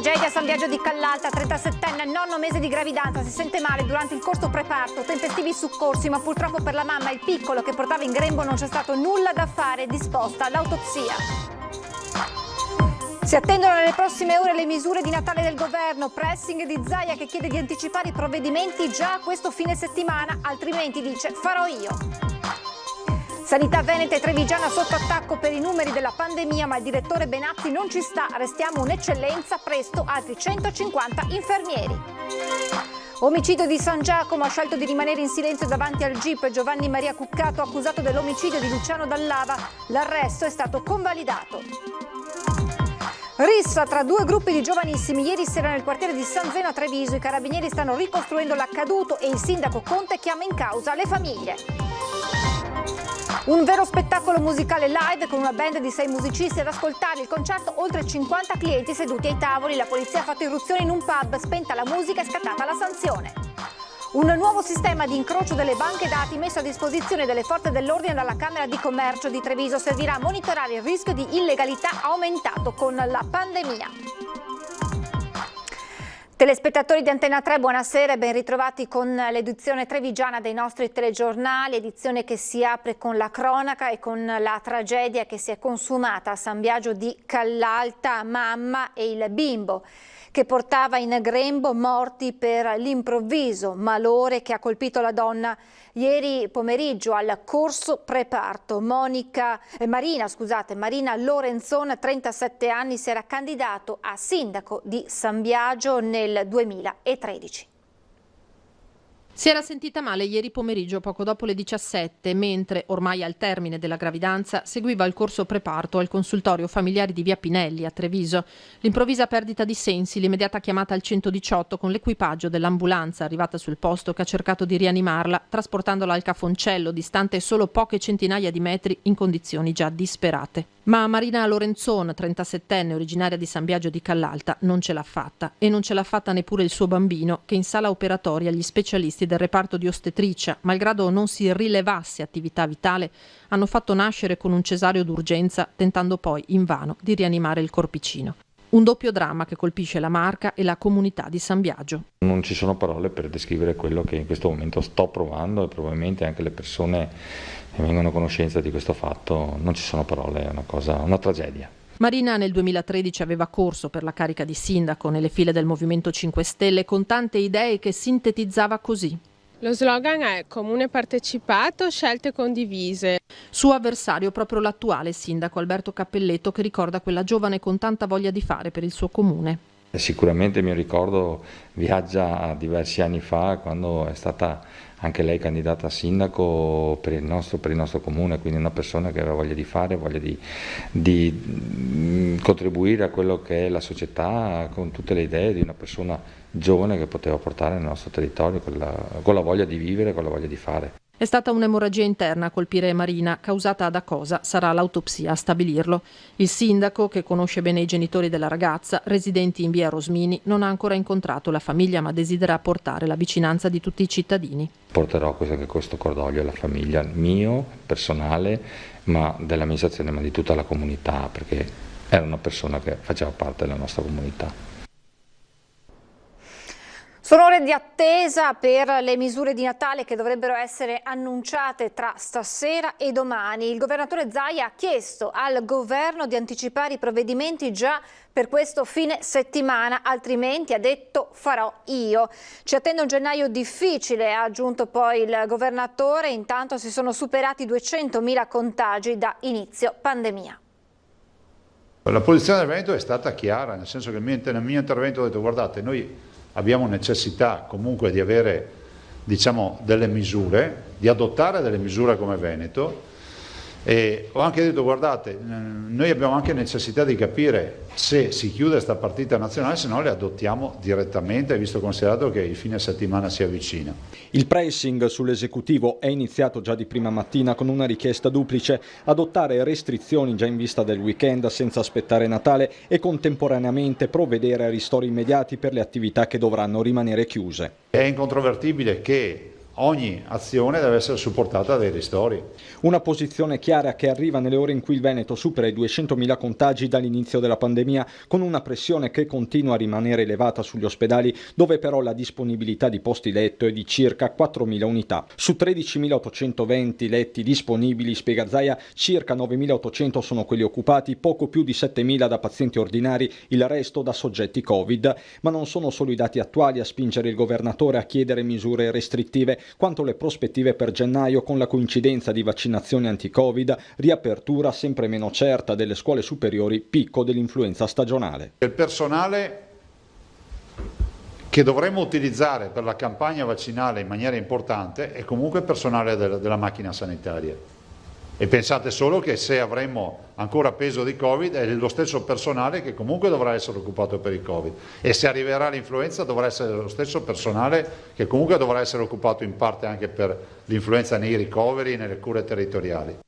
Tragedia a San Biagio di Callalta, 37enne, nonno mese di gravidanza, si sente male durante il corso preparto, tempestivi soccorsi, ma purtroppo per la mamma e il piccolo che portava in grembo non c'è stato nulla da fare, disposta l'autopsia. Si attendono nelle prossime ore le misure di Natale del governo, pressing di Zaia che chiede di anticipare i provvedimenti già questo fine settimana, altrimenti dice farò io. Sanità veneta e trevigiana sotto attacco per i numeri della pandemia, ma il direttore Benazzi non ci sta, restiamo un'eccellenza, presto altri 150 infermieri. Omicidio di San Giacomo, ha scelto di rimanere in silenzio davanti al GIP Giovanni Maria Cuccato, accusato dell'omicidio di Luciano Dallava, l'arresto è stato convalidato. Rissa tra due gruppi di giovanissimi ieri sera nel quartiere di San Zeno a Treviso, i carabinieri stanno ricostruendo l'accaduto e il sindaco Conte chiama in causa le famiglie. Un vero spettacolo musicale live con una band di 6 musicisti ad ascoltare il concerto, oltre 50 clienti seduti ai tavoli, la polizia ha fatto irruzione in un pub, spenta la musica e scattata la sanzione. Un nuovo sistema di incrocio delle banche dati messo a disposizione delle forze dell'ordine dalla Camera di Commercio di Treviso servirà a monitorare il rischio di illegalità aumentato con la pandemia. Telespettatori di Antena 3, buonasera e ben ritrovati con l'edizione trevigiana dei nostri telegiornali, edizione che si apre con la cronaca e con la tragedia che si è consumata a San Biagio di Callalta, mamma e il bimbo che portava in grembo morti per l'improvviso malore che ha colpito la donna ieri pomeriggio al corso preparto. Marina Lorenzon, 37 anni, si era candidato a sindaco di San Biagio nel 2013. Si era sentita male ieri pomeriggio poco dopo le 17, mentre, ormai al termine della gravidanza, seguiva il corso preparto al consultorio familiari di Via Pinelli a Treviso. L'improvvisa perdita di sensi, l'immediata chiamata al 118 con l'equipaggio dell'ambulanza arrivata sul posto che ha cercato di rianimarla, trasportandola al Cafoncello, distante solo poche centinaia di metri, in condizioni già disperate. Ma Marina Lorenzon, 37enne, originaria di San Biagio di Callalta, non ce l'ha fatta. E non ce l'ha fatta neppure il suo bambino, che in sala operatoria gli specialisti del reparto di ostetricia, malgrado non si rilevasse attività vitale, hanno fatto nascere con un cesareo d'urgenza, tentando poi invano di rianimare il corpicino. Un doppio dramma che colpisce la Marca e la comunità di San Biagio. Non ci sono parole per descrivere quello che in questo momento sto provando e probabilmente anche le persone che vengono a conoscenza di questo fatto, non ci sono parole, è una tragedia. Marina nel 2013 aveva corso per la carica di sindaco nelle file del Movimento 5 Stelle con tante idee che sintetizzava così. Lo slogan è comune partecipato, scelte condivise. Suo avversario proprio l'attuale sindaco Alberto Cappelletto, che ricorda quella giovane con tanta voglia di fare per il suo comune. Sicuramente il mio ricordo viaggia a diversi anni fa, quando è stata anche lei candidata a sindaco per il nostro comune, quindi una persona che aveva voglia di fare, voglia di contribuire a quello che è la società con tutte le idee di una persona giovane che poteva portare nel nostro territorio con la voglia di vivere, con la voglia di fare. È stata un'emorragia interna a colpire Marina, causata da cosa? Sarà l'autopsia a stabilirlo. Il sindaco, che conosce bene i genitori della ragazza, residenti in via Rosmini, non ha ancora incontrato la famiglia, ma desidera portare la vicinanza di tutti i cittadini. Porterò questo cordoglio alla famiglia, mio, personale, ma dell'amministrazione, ma di tutta la comunità, perché era una persona che faceva parte della nostra comunità. Sono ore di attesa per le misure di Natale che dovrebbero essere annunciate tra stasera e domani. Il governatore Zaia ha chiesto al governo di anticipare i provvedimenti già per questo fine settimana, altrimenti, ha detto, farò io. Ci attende un gennaio difficile, ha aggiunto poi il governatore, intanto si sono superati 200.000 contagi da inizio pandemia. La posizione del Veneto è stata chiara, nel senso che nel mio intervento ho detto guardate, noi abbiamo necessità comunque di avere, delle misure, di adottare delle misure come Veneto, e ho anche detto guardate, noi abbiamo anche necessità di capire se si chiude questa partita nazionale, se no le adottiamo direttamente, visto considerato che il fine settimana si avvicina. Il pressing sull'esecutivo è iniziato già di prima mattina con una richiesta duplice: adottare restrizioni già in vista del weekend senza aspettare Natale e contemporaneamente provvedere a ristori immediati per le attività che dovranno rimanere chiuse. È incontrovertibile che ogni azione deve essere supportata dai ristori. Una posizione chiara che arriva nelle ore in cui il Veneto supera i 200.000 contagi dall'inizio della pandemia, con una pressione che continua a rimanere elevata sugli ospedali, dove però la disponibilità di posti letto è di circa 4.000 unità. Su 13.820 letti disponibili, spiega Zaia, circa 9.800 sono quelli occupati, poco più di 7.000 da pazienti ordinari, il resto da soggetti Covid. Ma non sono solo i dati attuali a spingere il governatore a chiedere misure restrittive, quanto le prospettive per gennaio, con la coincidenza di vaccinazioni anti-Covid, riapertura sempre meno certa delle scuole superiori, picco dell'influenza stagionale. Il personale che dovremmo utilizzare per la campagna vaccinale in maniera importante è comunque personale della macchina sanitaria. E pensate solo che se avremo ancora peso di Covid è lo stesso personale che comunque dovrà essere occupato per il Covid, e se arriverà l'influenza dovrà essere lo stesso personale che comunque dovrà essere occupato in parte anche per l'influenza nei ricoveri, nelle cure territoriali.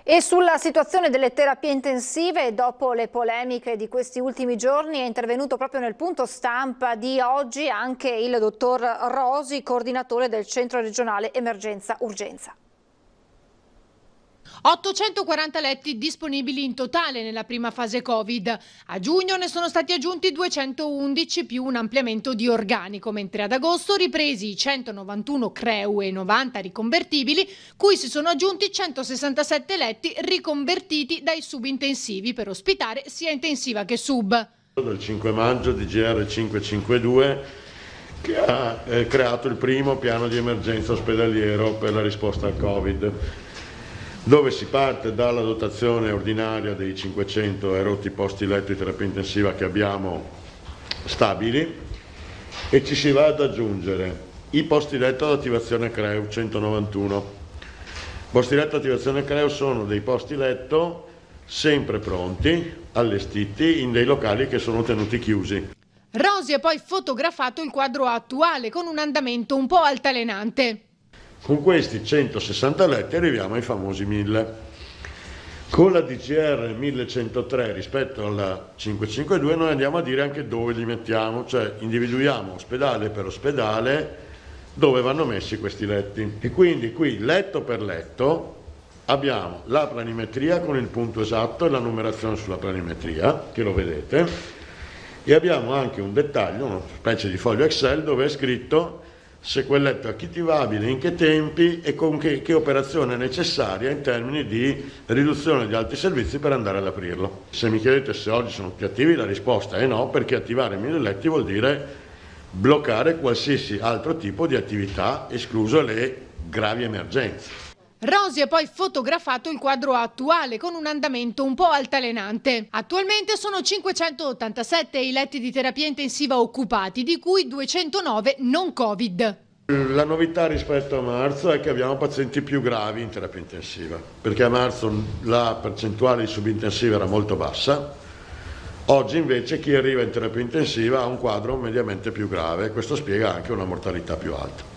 E sulla situazione delle terapie intensive, dopo le polemiche di questi ultimi giorni, è intervenuto proprio nel punto stampa di oggi anche il dottor Rosi, coordinatore del Centro Regionale Emergenza Urgenza. 840 letti disponibili in totale nella prima fase Covid. A giugno ne sono stati aggiunti 211 più un ampliamento di organico, mentre ad agosto ripresi i 191 CREU e 90 riconvertibili, cui si sono aggiunti 167 letti riconvertiti dai subintensivi per ospitare sia intensiva che sub. Dal 5 maggio DGR 552 che ha creato il primo piano di emergenza ospedaliero per la risposta al Covid, dove si parte dalla dotazione ordinaria dei 500 erotti posti letto di terapia intensiva che abbiamo stabili, e ci si va ad aggiungere i posti letto ad attivazione CREU 191. Posti letto ad attivazione CREU sono dei posti letto sempre pronti, allestiti in dei locali che sono tenuti chiusi. Rosi ha poi fotografato il quadro attuale con un andamento un po' altalenante. Con questi 160 letti arriviamo ai famosi 1000. Con la DCR 1103 rispetto alla 552 noi andiamo a dire anche dove li mettiamo, cioè individuiamo ospedale per ospedale dove vanno messi questi letti. E quindi qui letto per letto abbiamo la planimetria con il punto esatto e la numerazione sulla planimetria, che lo vedete, e abbiamo anche un dettaglio, una specie di foglio Excel dove è scritto se quel letto è attivabile, in che tempi e con che operazione è necessaria in termini di riduzione di altri servizi per andare ad aprirlo. Se mi chiedete se oggi sono più attivi, la risposta è no, perché attivare 1000 letti vuol dire bloccare qualsiasi altro tipo di attività, escluso le gravi emergenze. Rosi ha poi fotografato il quadro attuale con un andamento un po' altalenante. Attualmente sono 587 i letti di terapia intensiva occupati, di cui 209 non Covid. La novità rispetto a marzo è che abbiamo pazienti più gravi in terapia intensiva, perché a marzo la percentuale di subintensiva era molto bassa. Oggi invece chi arriva in terapia intensiva ha un quadro mediamente più grave, questo spiega anche una mortalità più alta.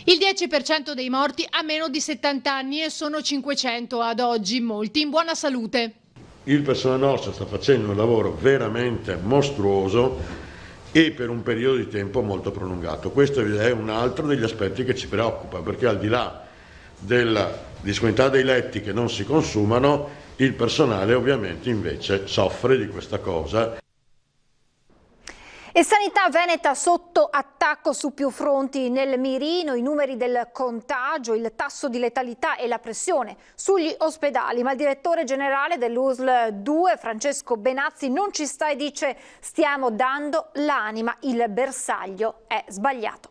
Il 10% dei morti ha meno di 70 anni e sono 500 ad oggi, molti in buona salute. Il personale nostro sta facendo un lavoro veramente mostruoso e per un periodo di tempo molto prolungato. Questo è un altro degli aspetti che ci preoccupa, perché al di là della disponibilità dei letti che non si consumano, il personale ovviamente invece soffre di questa cosa. E sanità veneta sotto attacco su più fronti nel mirino, i numeri del contagio, il tasso di letalità e la pressione sugli ospedali. Ma il direttore generale dell'USL 2, Francesco Benazzi, non ci sta e dice: stiamo dando l'anima, il bersaglio è sbagliato.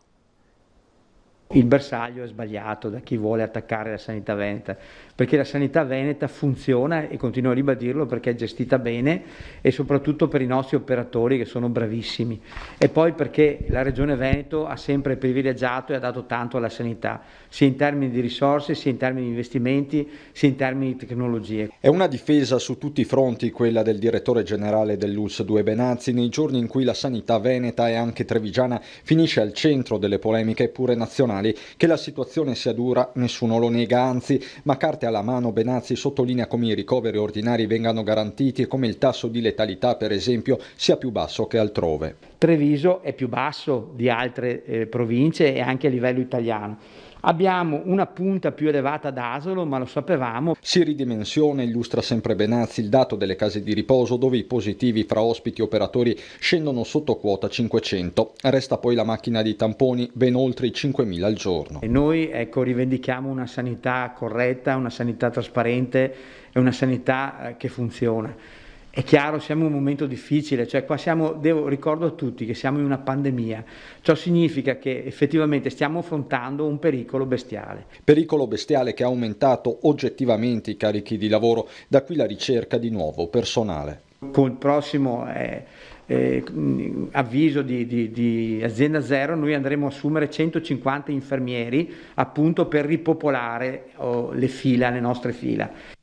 Il bersaglio è sbagliato da chi vuole attaccare la sanità veneta, perché la sanità veneta funziona, e continuo a ribadirlo, perché è gestita bene e soprattutto per i nostri operatori che sono bravissimi, e poi perché la Regione Veneto ha sempre privilegiato e ha dato tanto alla sanità, sia in termini di risorse, sia in termini di investimenti, sia in termini di tecnologie. È una difesa su tutti i fronti quella del direttore generale dell'ULSS 2 Benazzi, nei giorni in cui la sanità veneta e anche trevigiana finisce al centro delle polemiche pure nazionali regionali. Che la situazione sia dura nessuno lo nega, anzi, ma carte alla mano Benazzi sottolinea come i ricoveri ordinari vengano garantiti e come il tasso di letalità, per esempio, sia più basso che altrove. Treviso è più basso di altre province e anche a livello italiano. Abbiamo una punta più elevata ad Asolo, ma lo sapevamo. Si ridimensiona, illustra sempre Benazzi, il dato delle case di riposo, dove i positivi fra ospiti e operatori scendono sotto quota 500. Resta poi la macchina di tamponi, ben oltre i 5.000 al giorno. E noi rivendichiamo una sanità corretta, una sanità trasparente e una sanità che funziona. È chiaro, siamo in un momento difficile, ricordo a tutti che siamo in una pandemia. Ciò significa che effettivamente stiamo affrontando un pericolo bestiale. Pericolo bestiale che ha aumentato oggettivamente i carichi di lavoro, da qui la ricerca di nuovo personale. Con il prossimo avviso di Azienda Zero noi andremo a assumere 150 infermieri appunto per ripopolare le nostre fila.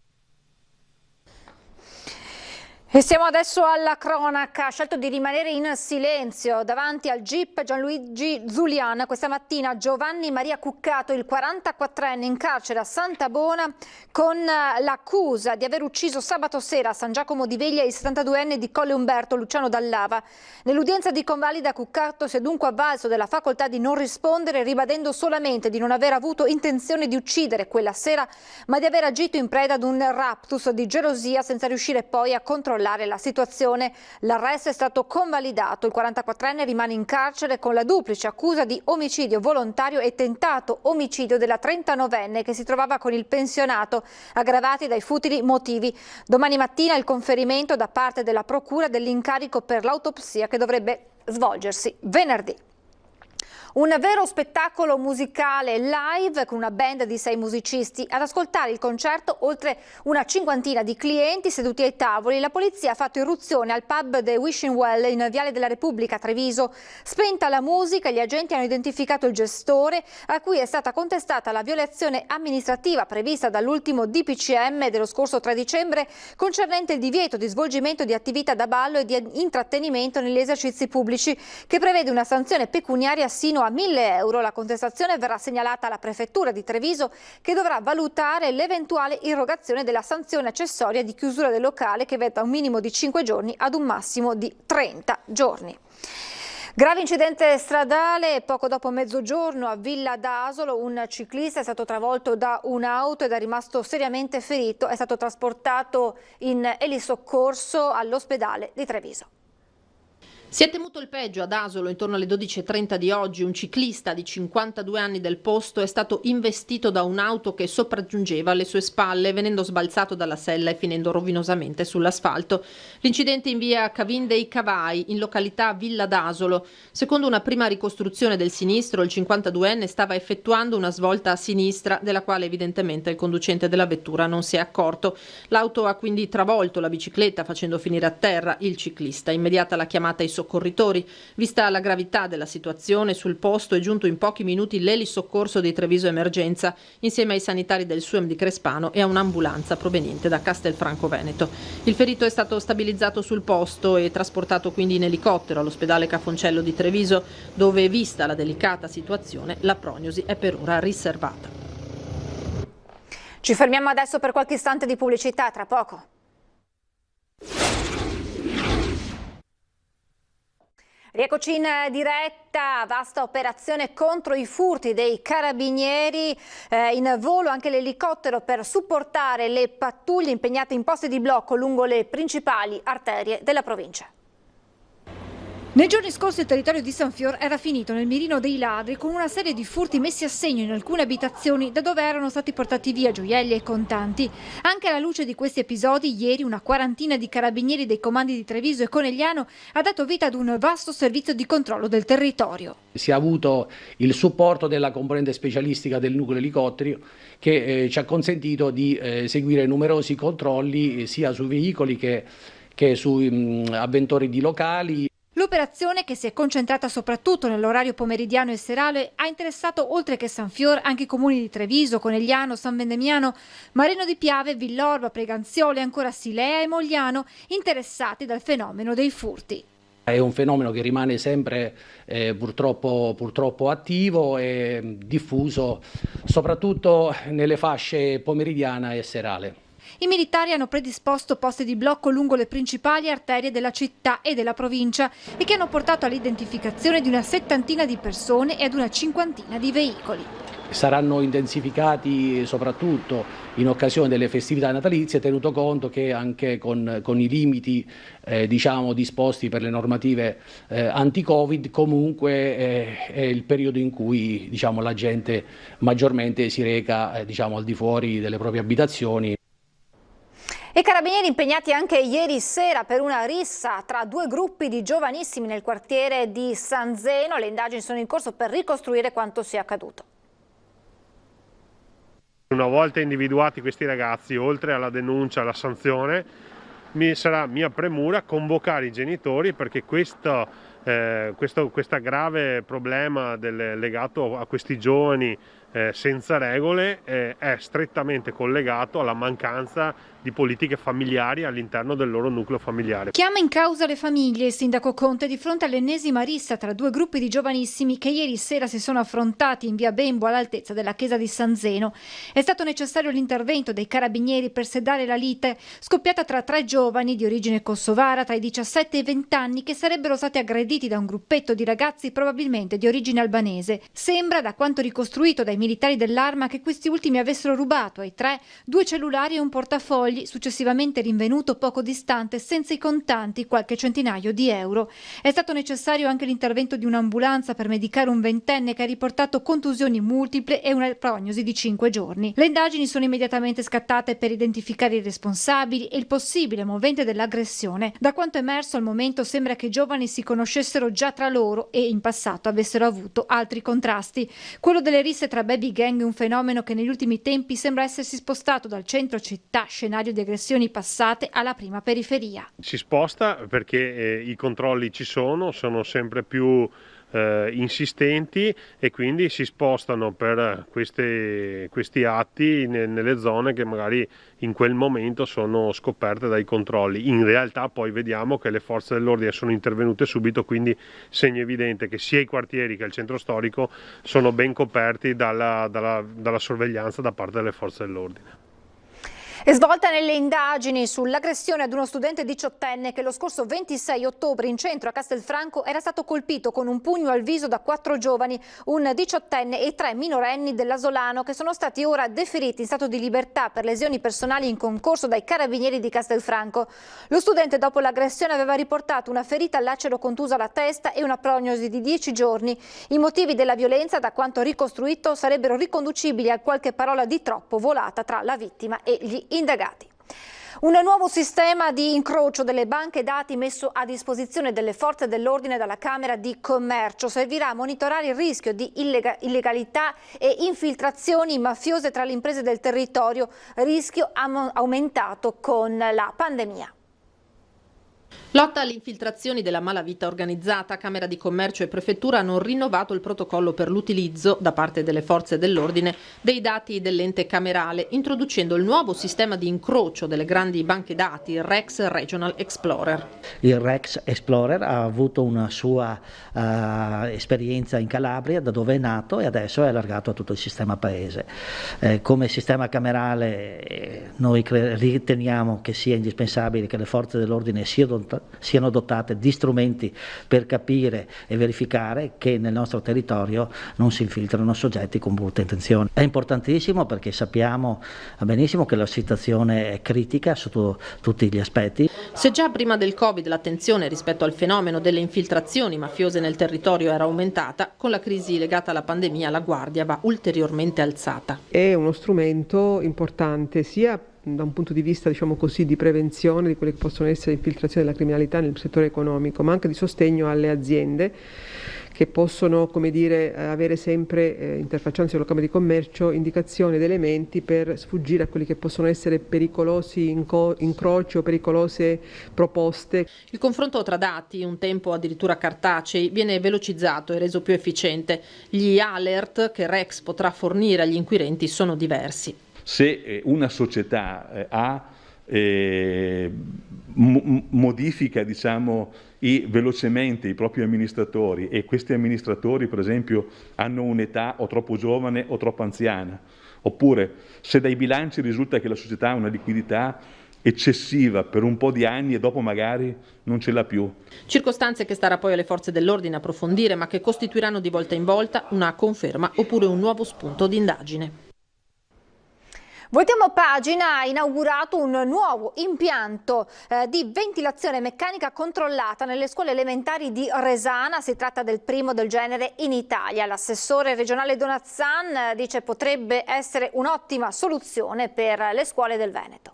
E siamo adesso alla cronaca. Ha scelto di rimanere in silenzio davanti al GIP Gianluigi Zulian. Questa mattina Giovanni Maria Cuccato, il 44enne, in carcere a Santabona con l'accusa di aver ucciso sabato sera a San Giacomo di Veglia il 72enne di Colle Umberto, Luciano Dallava. Nell'udienza di convalida Cuccato si è dunque avvalso della facoltà di non rispondere, ribadendo solamente di non aver avuto intenzione di uccidere quella sera, ma di aver agito in preda ad un raptus di gelosia senza riuscire poi a controllare la situazione. L'arresto è stato convalidato. Il 44enne rimane in carcere con la duplice accusa di omicidio volontario e tentato omicidio della 39enne che si trovava con il pensionato, aggravati dai futili motivi. Domani mattina il conferimento da parte della procura dell'incarico per l'autopsia che dovrebbe svolgersi venerdì. Un vero spettacolo musicale live con una band di 6 musicisti. Ad ascoltare il concerto oltre una cinquantina di clienti seduti ai tavoli. La polizia ha fatto irruzione al pub The Wishing Well in Viale della Repubblica a Treviso. Spenta la musica, gli agenti hanno identificato il gestore, a cui è stata contestata la violazione amministrativa prevista dall'ultimo DPCM dello scorso 3 dicembre concernente il divieto di svolgimento di attività da ballo e di intrattenimento negli esercizi pubblici, che prevede una sanzione pecuniaria sino a 1.000 euro. La contestazione verrà segnalata alla Prefettura di Treviso, che dovrà valutare l'eventuale irrogazione della sanzione accessoria di chiusura del locale, che va da un minimo di 5 giorni ad un massimo di 30 giorni. Grave incidente stradale poco dopo mezzogiorno a Villa d'Asolo. Un ciclista è stato travolto da un'auto ed è rimasto seriamente ferito. È stato trasportato in elisoccorso all'ospedale di Treviso. Si è temuto il peggio ad Asolo. Intorno alle 12:30 di oggi un ciclista di 52 anni del posto è stato investito da un'auto che sopraggiungeva alle sue spalle, venendo sbalzato dalla sella e finendo rovinosamente sull'asfalto. L'incidente in via Cavin dei Cavai, in località Villa d'Asolo. Secondo una prima ricostruzione del sinistro, il 52enne stava effettuando una svolta a sinistra, della quale evidentemente il conducente della vettura non si è accorto. L'auto ha quindi travolto la bicicletta, facendo finire a terra il ciclista. Immediata la chiamata ai soccorritori. Vista la gravità della situazione, sul posto è giunto in pochi minuti l'elisoccorso di Treviso Emergenza, insieme ai sanitari del SUEM di Crespano e a un'ambulanza proveniente da Castelfranco Veneto. Il ferito è stato stabilizzato sul posto e trasportato quindi in elicottero all'ospedale Cafoncello di Treviso, dove, vista la delicata situazione, la prognosi è per ora riservata. Ci fermiamo adesso per qualche istante di pubblicità, tra poco. Rieccoci in diretta, vasta operazione contro i furti dei carabinieri, in volo anche l'elicottero per supportare le pattuglie impegnate in posti di blocco lungo le principali arterie della provincia. Nei giorni scorsi il territorio di San Fior era finito nel mirino dei ladri, con una serie di furti messi a segno in alcune abitazioni da dove erano stati portati via gioielli e contanti. Anche alla luce di questi episodi, ieri una quarantina di carabinieri dei comandi di Treviso e Conegliano ha dato vita ad un vasto servizio di controllo del territorio. Si è avuto il supporto della componente specialistica del nucleo elicotteri che ci ha consentito di eseguire numerosi controlli sia sui veicoli che sui avventori di locali. L'operazione, che si è concentrata soprattutto nell'orario pomeridiano e serale, ha interessato oltre che San Fior anche i comuni di Treviso, Conegliano, San Vendemiano, Marino di Piave, Villorba, Preganziole, ancora Silea e Mogliano, interessati dal fenomeno dei furti. È un fenomeno che rimane sempre purtroppo attivo e diffuso soprattutto nelle fasce pomeridiana e serale. I militari hanno predisposto posti di blocco lungo le principali arterie della città e della provincia e che hanno portato all'identificazione di una 70 di persone e ad una 50 di veicoli. Saranno intensificati soprattutto in occasione delle festività natalizie, tenuto conto che anche con i limiti disposti per le normative anti-Covid, comunque è il periodo in cui la gente maggiormente si reca al di fuori delle proprie abitazioni. I carabinieri impegnati anche ieri sera per una rissa tra due gruppi di giovanissimi nel quartiere di San Zeno. Le indagini sono in corso per ricostruire quanto sia accaduto. Una volta individuati questi ragazzi, oltre alla denuncia, alla sanzione, sarà mia premura convocare i genitori, perché questo grave problema legato a questi giovani senza regole è strettamente collegato alla mancanza di politiche familiari all'interno del loro nucleo familiare. Chiama in causa le famiglie il sindaco Conte di fronte all'ennesima rissa tra due gruppi di giovanissimi che ieri sera si sono affrontati in via Bembo all'altezza della chiesa di San Zeno. È stato necessario l'intervento dei carabinieri per sedare la lite scoppiata tra tre giovani di origine kosovara tra i 17 e i 20 anni che sarebbero stati aggrediti da un gruppetto di ragazzi probabilmente di origine albanese. Sembra, da quanto ricostruito dai militari dell'Arma, che questi ultimi avessero rubato ai tre 2 cellulari e un portafogli, successivamente rinvenuto poco distante senza i contanti, qualche centinaio di euro. È stato necessario anche l'intervento di un'ambulanza per medicare un ventenne che ha riportato contusioni multiple e una prognosi di 5 giorni. Le indagini sono immediatamente scattate per identificare i responsabili e il possibile movente dell'aggressione. Da quanto emerso al momento sembra che i giovani si conoscessero già tra loro e in passato avessero avuto altri contrasti. Quello delle risse tra baby gang è un fenomeno che negli ultimi tempi sembra essersi spostato dal centro città, scenario di aggressioni passate, alla prima periferia. Si sposta perché i controlli ci sono sempre più insistenti e quindi si spostano per questi atti nelle zone che magari in quel momento sono scoperte dai controlli. In realtà poi vediamo che le forze dell'ordine sono intervenute subito, quindi segno evidente che sia i quartieri che il centro storico sono ben coperti dalla sorveglianza da parte delle forze dell'ordine. È svolta nelle indagini sull'aggressione ad uno studente diciottenne che lo scorso 26 ottobre in centro a Castelfranco era stato colpito con un pugno al viso da 4 giovani, un diciottenne e 3 minorenni dell'Asolano, che sono stati ora deferiti in stato di libertà per lesioni personali in concorso dai carabinieri di Castelfranco. Lo studente, dopo l'aggressione, aveva riportato una ferita lacero contusa alla testa e una prognosi di 10 giorni. I motivi della violenza, da quanto ricostruito, sarebbero riconducibili a qualche parola di troppo volata tra la vittima e gli indagati. Un nuovo sistema di incrocio delle banche dati messo a disposizione delle forze dell'ordine dalla Camera di Commercio servirà a monitorare il rischio di illegalità e infiltrazioni mafiose tra le imprese del territorio, rischio aumentato con la pandemia. Lotta alle infiltrazioni della malavita organizzata, Camera di Commercio e Prefettura hanno rinnovato il protocollo per l'utilizzo, da parte delle forze dell'ordine, dei dati dell'ente camerale, introducendo il nuovo sistema di incrocio delle grandi banche dati, il REX Regional Explorer. Il REX Explorer ha avuto una sua esperienza in Calabria, da dove è nato, e adesso è allargato a tutto il sistema paese. Come sistema camerale noi riteniamo che sia indispensabile che le forze dell'ordine siano dotate di strumenti per capire e verificare che nel nostro territorio non si infiltrano soggetti con brutte intenzioni. È importantissimo perché sappiamo benissimo che la situazione è critica sotto tutti gli aspetti. Se già prima del Covid l'attenzione rispetto al fenomeno delle infiltrazioni mafiose nel territorio era aumentata, con la crisi legata alla pandemia la guardia va ulteriormente alzata. È uno strumento importante sia da un punto di vista, diciamo così, di prevenzione di quelle che possono essere infiltrazioni della criminalità nel settore economico, ma anche di sostegno alle aziende che possono, come dire, avere sempre, interfacciandosi con la Camera di Commercio, indicazioni ed elementi per sfuggire a quelli che possono essere pericolosi incroci o pericolose proposte. Il confronto tra dati, un tempo addirittura cartacei, viene velocizzato e reso più efficiente. Gli alert che Rex potrà fornire agli inquirenti sono diversi. Se una società ha modifica, diciamo, velocemente i propri amministratori, e questi amministratori per esempio hanno un'età o troppo giovane o troppo anziana, oppure se dai bilanci risulta che la società ha una liquidità eccessiva per un po' di anni e dopo magari non ce l'ha più. Circostanze che starà poi alle forze dell'ordine approfondire, ma che costituiranno di volta in volta una conferma oppure un nuovo spunto di indagine. Voltiamo pagina, ha inaugurato un nuovo impianto di ventilazione meccanica controllata nelle scuole elementari di Resana. Si tratta del primo del genere in Italia. L'assessore regionale Donazzan dice potrebbe essere un'ottima soluzione per le scuole del Veneto.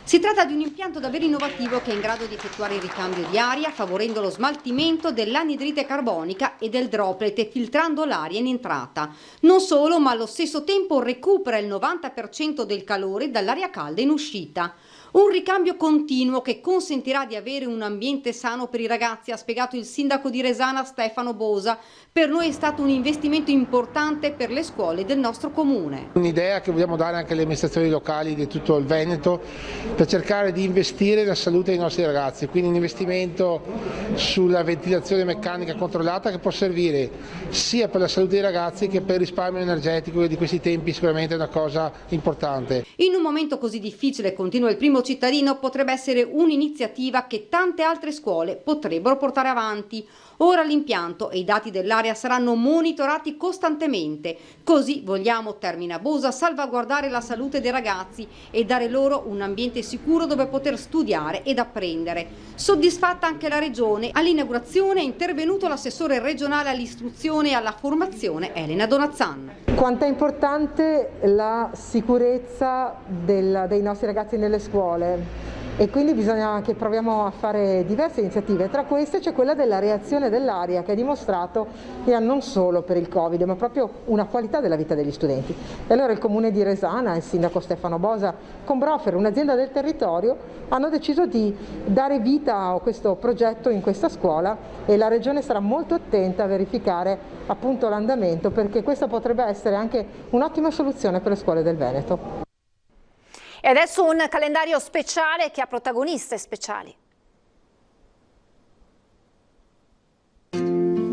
Si tratta di un impianto davvero innovativo che è in grado di effettuare il ricambio di aria, favorendo lo smaltimento dell'anidride carbonica e del droplet e filtrando l'aria in entrata. Non solo, ma allo stesso tempo recupera il 90% del calore dall'aria calda in uscita. Un ricambio continuo che consentirà di avere un ambiente sano per i ragazzi, ha spiegato il sindaco di Resana Stefano Bosa. Per noi è stato un investimento importante per le scuole del nostro comune. Un'idea che vogliamo dare anche alle amministrazioni locali di tutto il Veneto per cercare di investire nella salute dei nostri ragazzi, quindi un investimento sulla ventilazione meccanica controllata che può servire sia per la salute dei ragazzi che per il risparmio energetico, che di questi tempi sicuramente è una cosa importante. In un momento così difficile, continua il primo cittadino, potrebbe essere un'iniziativa che tante altre scuole potrebbero portare avanti. Ora l'impianto e i dati dell'area saranno monitorati costantemente. Così vogliamo, termina Bosa, salvaguardare la salute dei ragazzi e dare loro un ambiente sicuro dove poter studiare ed apprendere. Soddisfatta anche la Regione. All'inaugurazione è intervenuto l'assessore regionale all'istruzione e alla formazione Elena Donazzan. Quanto è importante la sicurezza dei nostri ragazzi nelle scuole. E quindi bisogna che proviamo a fare diverse iniziative, tra queste c'è quella della reazione dell'aria che ha dimostrato non solo per il Covid ma proprio una qualità della vita degli studenti. E allora il comune di Resana, il sindaco Stefano Bosa con Brofer, un'azienda del territorio, hanno deciso di dare vita a questo progetto in questa scuola e la regione sarà molto attenta a verificare appunto l'andamento, perché questa potrebbe essere anche un'ottima soluzione per le scuole del Veneto. E adesso un calendario speciale che ha protagoniste speciali.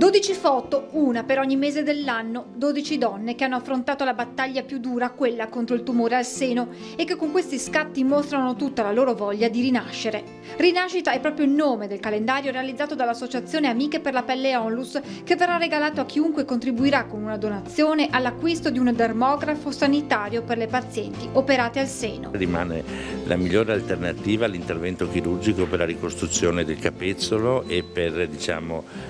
12 foto, una per ogni mese dell'anno, 12 donne che hanno affrontato la battaglia più dura, quella contro il tumore al seno, e che con questi scatti mostrano tutta la loro voglia di rinascere. Rinascita è proprio il nome del calendario realizzato dall'associazione Amiche per la Pelle Onlus, che verrà regalato a chiunque contribuirà con una donazione all'acquisto di un dermografo sanitario per le pazienti operate al seno. Rimane la migliore alternativa all'intervento chirurgico per la ricostruzione del capezzolo e per,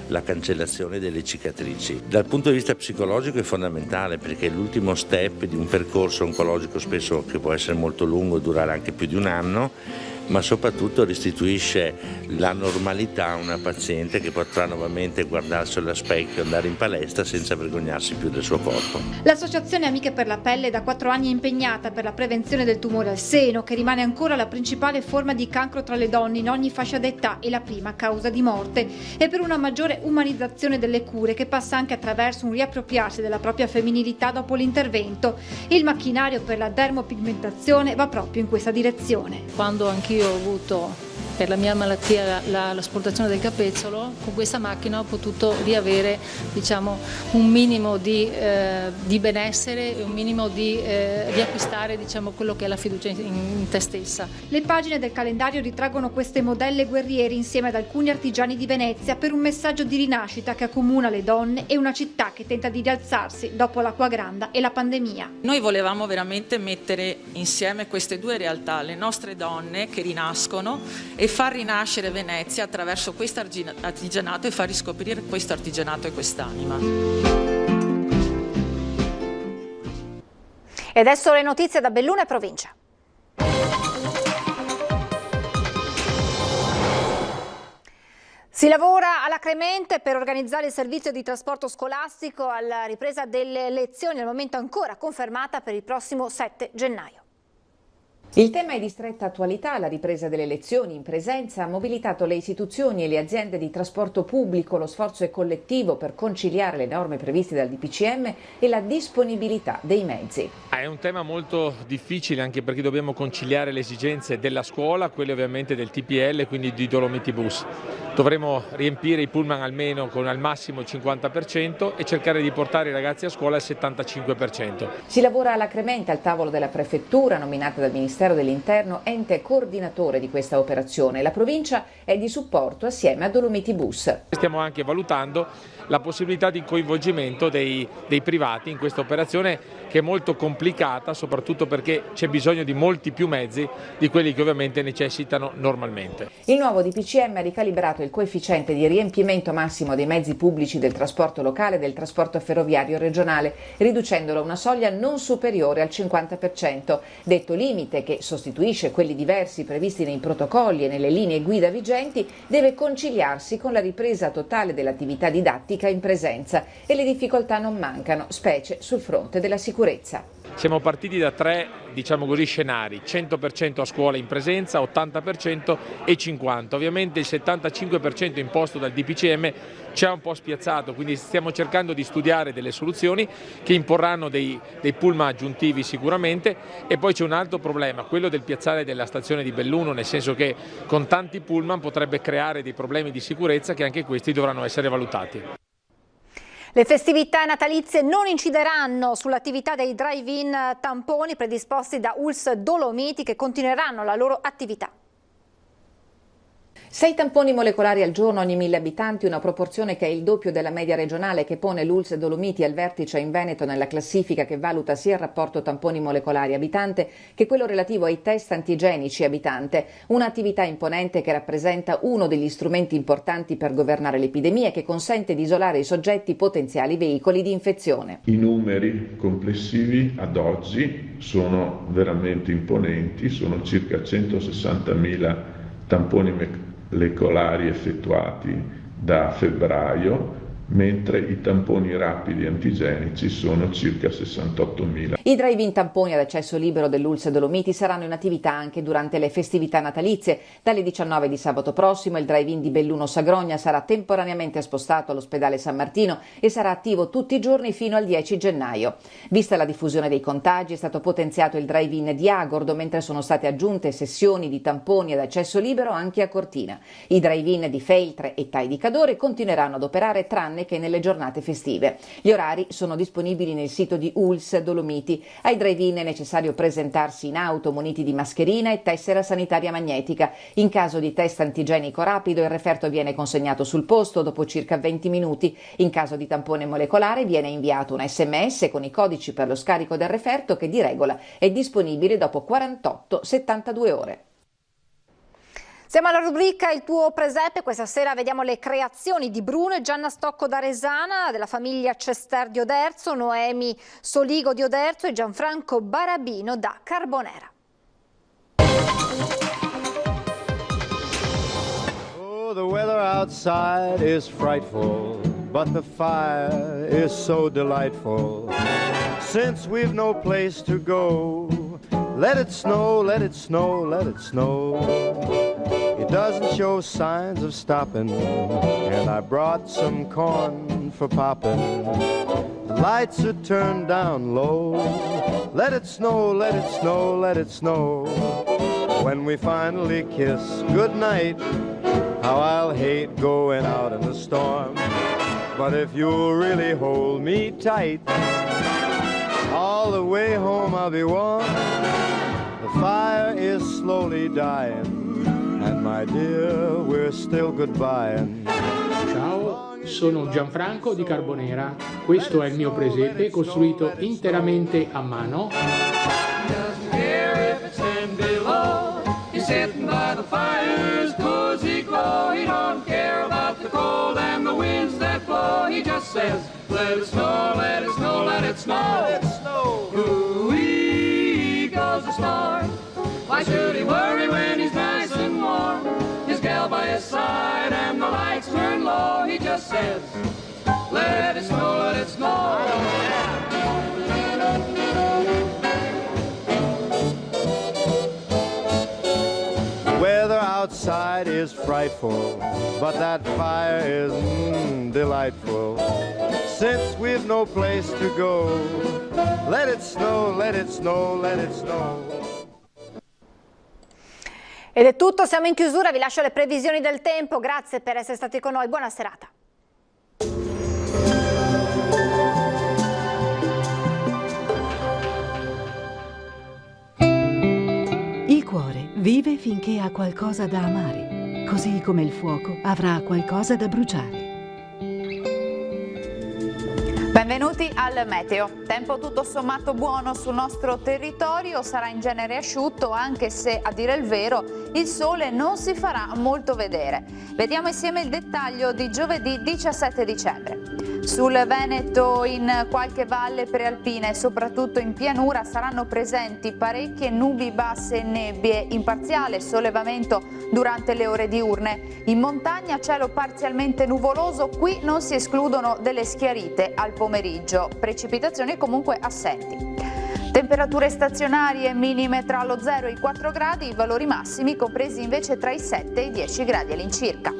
la cancellazione delle cicatrici. Dal punto di vista psicologico è fondamentale, perché è l'ultimo step di un percorso oncologico spesso che può essere molto lungo e durare anche più di un anno, ma soprattutto restituisce la normalità a una paziente che potrà nuovamente guardarsi allo specchio, andare in palestra senza vergognarsi più del suo corpo. L'associazione Amiche per la Pelle da 4 anni è impegnata per la prevenzione del tumore al seno, che rimane ancora la principale forma di cancro tra le donne in ogni fascia d'età e la prima causa di morte, e per una maggiore umanizzazione delle cure che passa anche attraverso un riappropriarsi della propria femminilità dopo l'intervento. Il macchinario per la dermopigmentazione va proprio in questa direzione. Quando anch'io ho avuto per la mia malattia l'asportazione del capezzolo, con questa macchina ho potuto riavere un minimo di benessere e un minimo di riacquistare quello che è la fiducia in te stessa. Le pagine del calendario ritraggono queste modelle guerrieri insieme ad alcuni artigiani di Venezia per un messaggio di rinascita che accomuna le donne e una città che tenta di rialzarsi dopo l'acqua granda e la pandemia. Noi volevamo veramente mettere insieme queste due realtà, le nostre donne che rinascono e far rinascere Venezia attraverso questo artigianato e far riscoprire questo artigianato e quest'anima. E adesso le notizie da Belluno e provincia. Si lavora alla Cremente per organizzare il servizio di trasporto scolastico alla ripresa delle lezioni, al momento ancora confermata per il prossimo 7 gennaio. Il tema è di stretta attualità. La ripresa delle lezioni in presenza ha mobilitato le istituzioni e le aziende di trasporto pubblico. Lo sforzo è collettivo per conciliare le norme previste dal DPCM e la disponibilità dei mezzi. È un tema molto difficile anche perché dobbiamo conciliare le esigenze della scuola, quelle ovviamente del TPL, quindi di Dolomiti Bus. Dovremo riempire i pullman almeno con al massimo il 50% e cercare di portare i ragazzi a scuola al 75%. Si lavora alacremente al tavolo della prefettura, nominata dal Ministero dell'Interno, ente coordinatore di questa operazione. La provincia è di supporto assieme a Dolomiti Bus. Stiamo anche valutando la possibilità di coinvolgimento dei privati in questa operazione, che è molto complicata, soprattutto perché c'è bisogno di molti più mezzi di quelli che ovviamente necessitano normalmente. Il nuovo DPCM ha ricalibrato il coefficiente di riempimento massimo dei mezzi pubblici del trasporto locale e del trasporto ferroviario regionale, riducendolo a una soglia non superiore al 50%, detto limite che sostituisce quelli diversi previsti nei protocolli e nelle linee guida vigenti, deve conciliarsi con la ripresa totale dell'attività didattica in presenza e le difficoltà non mancano, specie sul fronte della sicurezza. Siamo partiti da tre, scenari: 100% a scuola in presenza, 80% e 50%. Ovviamente il 75% imposto dal DPCM ci ha un po' spiazzato, quindi stiamo cercando di studiare delle soluzioni che imporranno dei pullman aggiuntivi sicuramente. E poi c'è un altro problema, quello del piazzale della stazione di Belluno, nel senso che con tanti pullman potrebbe creare dei problemi di sicurezza che anche questi dovranno essere valutati. Le festività natalizie non incideranno sull'attività dei drive-in tamponi predisposti da ULSS Dolomiti, che continueranno la loro attività. 6 tamponi molecolari al giorno ogni 1000 abitanti, una proporzione che è il doppio della media regionale, che pone l'ULSS Dolomiti al vertice in Veneto nella classifica che valuta sia il rapporto tamponi molecolari abitante che quello relativo ai test antigenici abitante. Un'attività imponente che rappresenta uno degli strumenti importanti per governare l'epidemia e che consente di isolare i soggetti potenziali veicoli di infezione. I numeri complessivi ad oggi sono veramente imponenti, sono circa 160.000 tamponi molecolari effettuati da febbraio, mentre i tamponi rapidi antigenici sono circa 68.000. I drive-in tamponi ad accesso libero dell'ULSS Dolomiti saranno in attività anche durante le festività natalizie. Dalle 19 di sabato prossimo il drive-in di Belluno Sagrogna sarà temporaneamente spostato all'ospedale San Martino e sarà attivo tutti i giorni fino al 10 gennaio. Vista la diffusione dei contagi, è stato potenziato il drive-in di Agordo, mentre sono state aggiunte sessioni di tamponi ad accesso libero anche a Cortina. I drive-in di Feltre e Tai di Cadore continueranno ad operare tranne che nelle giornate festive. Gli orari sono disponibili nel sito di ULSS Dolomiti. Ai drive-in è necessario presentarsi in auto muniti di mascherina e tessera sanitaria magnetica. In caso di test antigenico rapido il referto viene consegnato sul posto dopo circa 20 minuti. In caso di tampone molecolare viene inviato un SMS con i codici per lo scarico del referto, che di regola è disponibile dopo 48-72 ore. Siamo alla rubrica Il tuo presepe. Questa sera vediamo le creazioni di Bruno e Gianna Stocco da Resana, della famiglia Cester di Oderzo, Noemi Soligo di Oderzo e Gianfranco Barabino da Carbonera. Oh, the weather outside is frightful, but the fire is so delightful. Since we've no place to go, let it snow, let it snow, let it snow. It doesn't show signs of stopping, and I brought some corn for popping. The lights are turned down low. Let it snow, let it snow, let it snow. When we finally kiss goodnight, how I'll hate going out in the storm. But if you'll really hold me tight, all the way home I'll be warm. The fire is slowly dying, and my dear, we're still goodbying. Ciao, sono Gianfranco di Carbonera. Questo è il mio presepe costruito interamente a mano. Let it snow, let it snow, let it snow, let it snow. Ooh-wee goes the star. Why should he worry when he's nice and warm? His gal by his side and the lights turn low. He just says, let it snow, let it snow. is frightful, but that fire is delightful. Since we've no place to go, let it snow, let it snow, let it snow. Ed è tutto, siamo in chiusura, vi lascio le previsioni del tempo, grazie per essere stati con noi, buona serata. Il cuore vive finché ha qualcosa da amare, così come il fuoco avrà qualcosa da bruciare. Benvenuti al meteo. Tempo tutto sommato buono sul nostro territorio, sarà in genere asciutto anche se a dire il vero il sole non si farà molto vedere. Vediamo insieme il dettaglio di giovedì 17 dicembre. Sul Veneto, in qualche valle prealpina e soprattutto in pianura saranno presenti parecchie nubi basse e nebbie in parziale sollevamento durante le ore diurne. In montagna cielo parzialmente nuvoloso, qui non si escludono delle schiarite al pomeriggio, precipitazioni comunque assenti. Temperature stazionarie minime tra lo 0 e i 4 gradi, i valori massimi compresi invece tra i 7 e i 10 gradi all'incirca.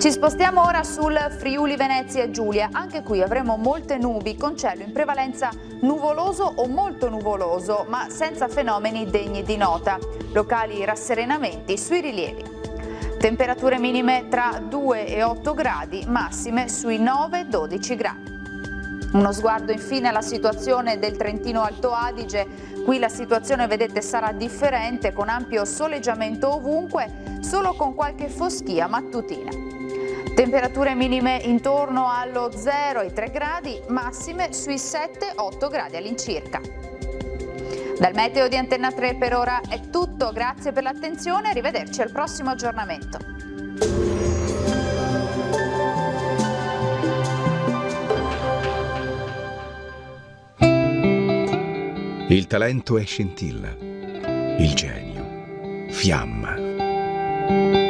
Ci spostiamo ora sul Friuli Venezia Giulia, anche qui avremo molte nubi con cielo in prevalenza nuvoloso o molto nuvoloso, ma senza fenomeni degni di nota, locali rasserenamenti sui rilievi. Temperature minime tra 2 e 8 gradi, massime sui 9-12 gradi. Uno sguardo infine alla situazione del Trentino Alto Adige, qui la situazione vedete sarà differente con ampio soleggiamento ovunque, solo con qualche foschia mattutina. Temperature minime intorno allo 0 e 3 gradi, massime sui 7-8 gradi all'incirca. Dal meteo di Antenna 3 per ora è tutto, grazie per l'attenzione, arrivederci al prossimo aggiornamento. Il talento è scintilla, il genio fiamma.